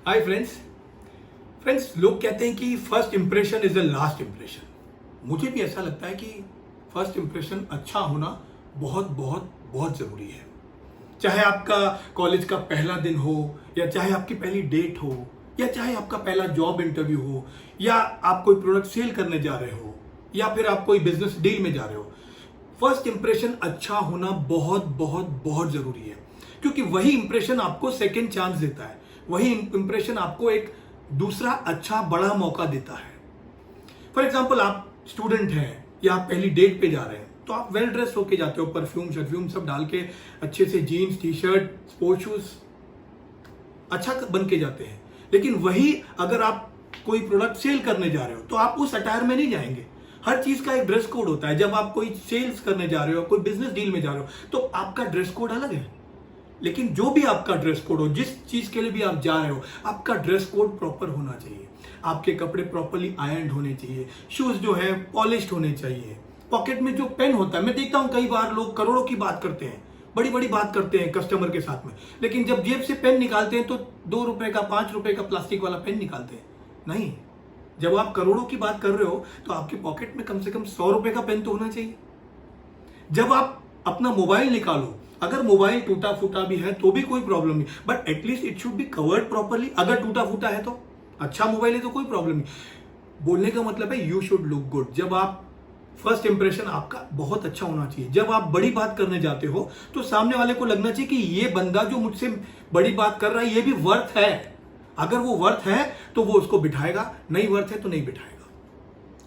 Hi friends लोग कहते हैं कि first impression is the last impression. मुझे भी ऐसा लगता है कि फर्स्ट इंप्रेशन अच्छा होना बहुत बहुत बहुत जरूरी है। चाहे आपका कॉलेज का पहला दिन हो, या चाहे आपकी पहली डेट हो, या चाहे आपका पहला जॉब इंटरव्यू हो, या आप कोई प्रोडक्ट सेल करने जा रहे हो, या फिर आप कोई बिजनेस डील में जा रहे हो। फर्स्ट इंप्रेशन अच्छा होना बहुत बहुत बहुत जरूरी है, क्योंकि वही इंप्रेशन आपको सेकेंड चांस देता है। वही इंप्रेशन आपको एक दूसरा अच्छा बड़ा मौका देता है। फॉर एग्जाम्पल, आप स्टूडेंट हैं या आप पहली डेट पे जा रहे हैं, तो आप वेल ड्रेस होके जाते हो, परफ्यूम शर्फ्यूम सब डाल के अच्छे से, jeans T shirt sport shoes अच्छा बन के जाते हैं। लेकिन वही अगर आप कोई प्रोडक्ट सेल करने जा रहे हो तो आप उस अटायर में नहीं जाएंगे। हर चीज का एक ड्रेस कोड होता है। जब आप कोई सेल्स करने जा रहे हो, कोई बिजनेस डील में जा रहे हो, तो आपका ड्रेस कोड अलग है। लेकिन जो भी आपका ड्रेस कोड हो, जिस चीज के लिए भी आप जा रहे हो, आपका ड्रेस कोड प्रॉपर होना चाहिए। आपके कपड़े प्रॉपरली आयरन होने चाहिए, शूज जो है पॉलिश्ड होने चाहिए। पॉकेट में जो पेन होता है, मैं देखता हूं कई बार लोग करोड़ों की बात करते हैं, बड़ी बड़ी बात करते हैं कस्टमर के साथ में, लेकिन जब जेब से पेन निकालते हैं तो 2 रुपए का 5 रुपए का प्लास्टिक वाला पेन निकालते हैं। नहीं, जब आप करोड़ों की बात कर रहे हो तो आपके पॉकेट में कम से कम 100 रुपए का पेन तो होना चाहिए। जब आप अपना मोबाइल निकालो, अगर मोबाइल टूटा फूटा भी है तो भी कोई प्रॉब्लम नहीं, but at least it should be covered properly. अगर टूटा फूटा है तो अच्छा मोबाइल है तो कोई प्रॉब्लम नहीं। बोलने का मतलब है यू शुड लुक गुड। जब आप फर्स्ट इंप्रेशन आपका बहुत अच्छा होना चाहिए। जब आप बड़ी बात करने जाते हो तो सामने वाले को लगना चाहिए कि ये बंदा जो मुझसे बड़ी बात कर रहा है, ये भी वर्थ है। अगर वो वर्थ है तो वो उसको बिठाएगा, नहीं वर्थ है तो नहीं बिठाएगा।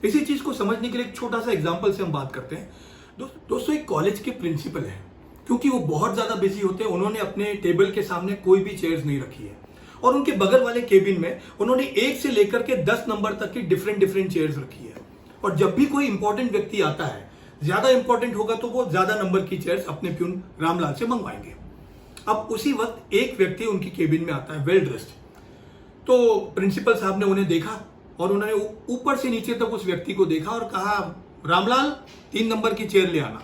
इसी चीज को समझने के लिए एक छोटा सा एग्जाम्पल से हम बात करते हैं। दोस्तों, एक कॉलेज के प्रिंसिपल है, क्योंकि वो बहुत ज्यादा बिजी होते हैं, उन्होंने अपने टेबल के सामने कोई भी चेयर्स नहीं रखी है, और उनके बगल वाले केबिन में उन्होंने 1 से लेकर के 10 नंबर तक की डिफरेंट चेयर्स रखी है। और जब भी कोई इंपॉर्टेंट व्यक्ति आता है, ज्यादा इंपॉर्टेंट होगा तो वो ज्यादा नंबर की चेयर्स अपने प्यून रामलाल से मंगवाएंगे। अब उसी वक्त एक व्यक्ति उनकी केबिन में आता है, वेल ड्रेस्ड। तो प्रिंसिपल साहब ने उन्हें देखा और उन्होंने ऊपर से नीचे तक उस व्यक्ति को देखा और कहा, रामलाल 3 नंबर की चेयर ले आना।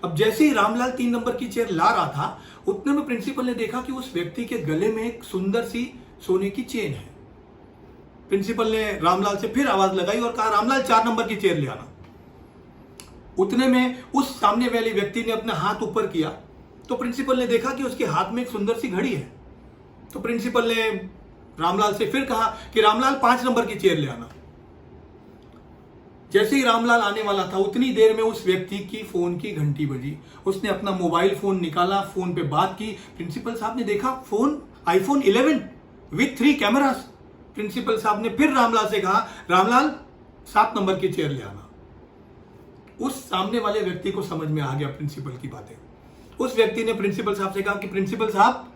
अब जैसे ही रामलाल 3 नंबर की चेयर ला रहा था, उतने में प्रिंसिपल ने देखा कि उस व्यक्ति के गले में एक सुंदर सी सोने की चेन है। प्रिंसिपल ने रामलाल से फिर आवाज लगाई और कहा, रामलाल 4 नंबर की चेयर ले आना। उतने में उस सामने वाले व्यक्ति ने अपना हाथ ऊपर किया, तो प्रिंसिपल ने देखा कि उसके हाथ में एक सुंदर सी घड़ी है। तो प्रिंसिपल ने रामलाल से फिर कहा कि रामलाल 5 नंबर की चेयर ले आना। जैसे ही रामलाल आने वाला था, उतनी देर में उस व्यक्ति की फोन की घंटी बजी। उसने अपना मोबाइल फोन निकाला, फोन पे बात की। प्रिंसिपल साहब ने देखा फोन आईफोन 11 विथ 3 कैमरास। प्रिंसिपल साहब ने फिर रामलाल से कहा, रामलाल 7 नंबर की चेयर ले आना। उस सामने वाले व्यक्ति को समझ में आ गया प्रिंसिपल की बातें। उस व्यक्ति ने प्रिंसिपल साहब से कहा कि प्रिंसिपल साहब,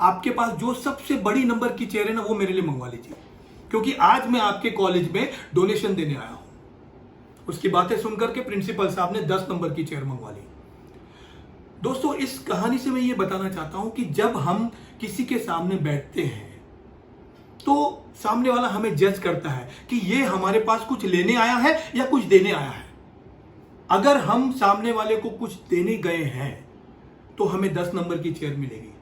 आपके पास जो सबसे बड़ी नंबर की चेयर है ना, वो मेरे लिए मंगवा लीजिए, क्योंकि आज मैं आपके कॉलेज में डोनेशन देने आया हूं। उसकी बातें सुनकर के प्रिंसिपल साहब ने 10 नंबर की चेयर मंगवा ली। दोस्तों, इस कहानी से मैं ये बताना चाहता हूं कि जब हम किसी के सामने बैठते हैं तो सामने वाला हमें जज करता है कि ये हमारे पास कुछ लेने आया है या कुछ देने आया है। अगर हम सामने वाले को कुछ देने गए हैं तो हमें 10 नंबर की चेयर मिलेगी,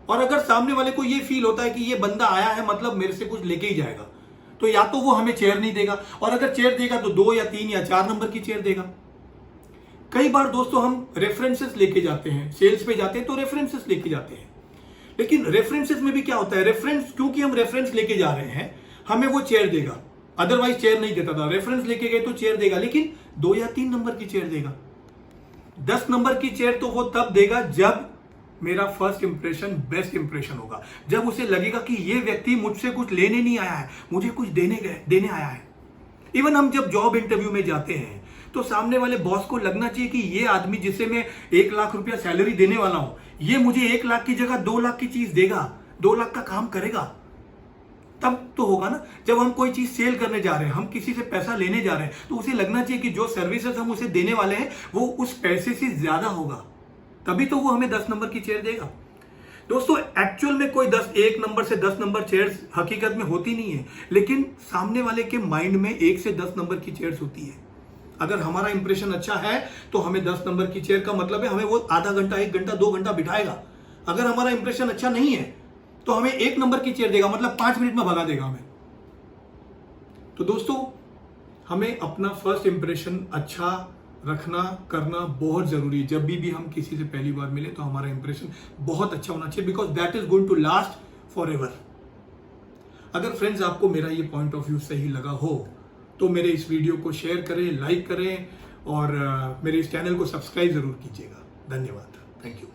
और अगर सामने वाले को ये फील होता है कि ये बंदा आया है मतलब मेरे से कुछ लेके ही जाएगा, तो या तो वो हमें चेयर नहीं देगा, और अगर चेयर देगा तो 2 या 3 या 4 नंबर की चेयर देगा। कई बार दोस्तों हम रेफरेंसेस लेके जाते हैं, सेल्स पे जाते हैं तो रेफरेंसेस लेके जाते हैं, लेकिन रेफरेंसेस में भी क्या होता है, रेफरेंस, क्योंकि हम रेफरेंस लेके जा रहे हैं, हमें वो चेयर देगा, अदरवाइज चेयर नहीं देता था। रेफरेंस लेके गए तो चेयर देगा, लेकिन 2 या 3 नंबर की चेयर देगा। 10 नंबर की चेयर तो वो तब देगा जब मेरा फर्स्ट इंप्रेशन बेस्ट इंप्रेशन होगा, जब उसे लगेगा कि ये व्यक्ति मुझसे कुछ लेने नहीं आया है, मुझे कुछ देने आया है। इवन हम जब जॉब इंटरव्यू में जाते हैं तो सामने वाले बॉस को लगना चाहिए कि ये आदमी जिसे मैं 1 लाख रुपया सैलरी देने वाला हूं, ये मुझे 1 लाख की जगह 2 लाख की चीज देगा, 2 लाख का काम करेगा। तब तो होगा ना। जब हम कोई चीज सेल करने जा रहे हैं, हम किसी से पैसा लेने जा रहे हैं, तो उसे लगना चाहिए कि जो सर्विसेज हम उसे देने वाले हैं वो उस पैसे से ज्यादा होगा, तभी तो वो हमें 10 नंबर की चेयर देगा। दोस्तों, एक्चुअल में कोई 1 नंबर से 10 नंबर चेयर्स हकीकत में होती नहीं है, लेकिन सामने वाले के माइंड में 1 से 10 नंबर की चेयर्स होती है। अगर हमारा इंप्रेशन अच्छा है तो हमें 10 नंबर की चेयर का मतलब है हमें वो आधा घंटा, 1 घंटा, 2 घंटा बिठाएगा। अगर हमारा इंप्रेशन अच्छा नहीं है तो हमें 1 नंबर की चेयर देगा, मतलब 5 मिनट में भगा देगा हमें। तो दोस्तों, हमें अपना फर्स्ट इंप्रेशन अच्छा रखना करना बहुत जरूरी है। जब भी हम किसी से पहली बार मिले तो हमारा इंप्रेशन बहुत अच्छा होना चाहिए, because that is going to last for ever. अगर फ्रेंड्स आपको मेरा ये पॉइंट ऑफ व्यू सही लगा हो तो मेरे इस वीडियो को शेयर करें, लाइक करें और मेरे इस चैनल को सब्सक्राइब जरूर कीजिएगा। धन्यवाद, थैंक यू।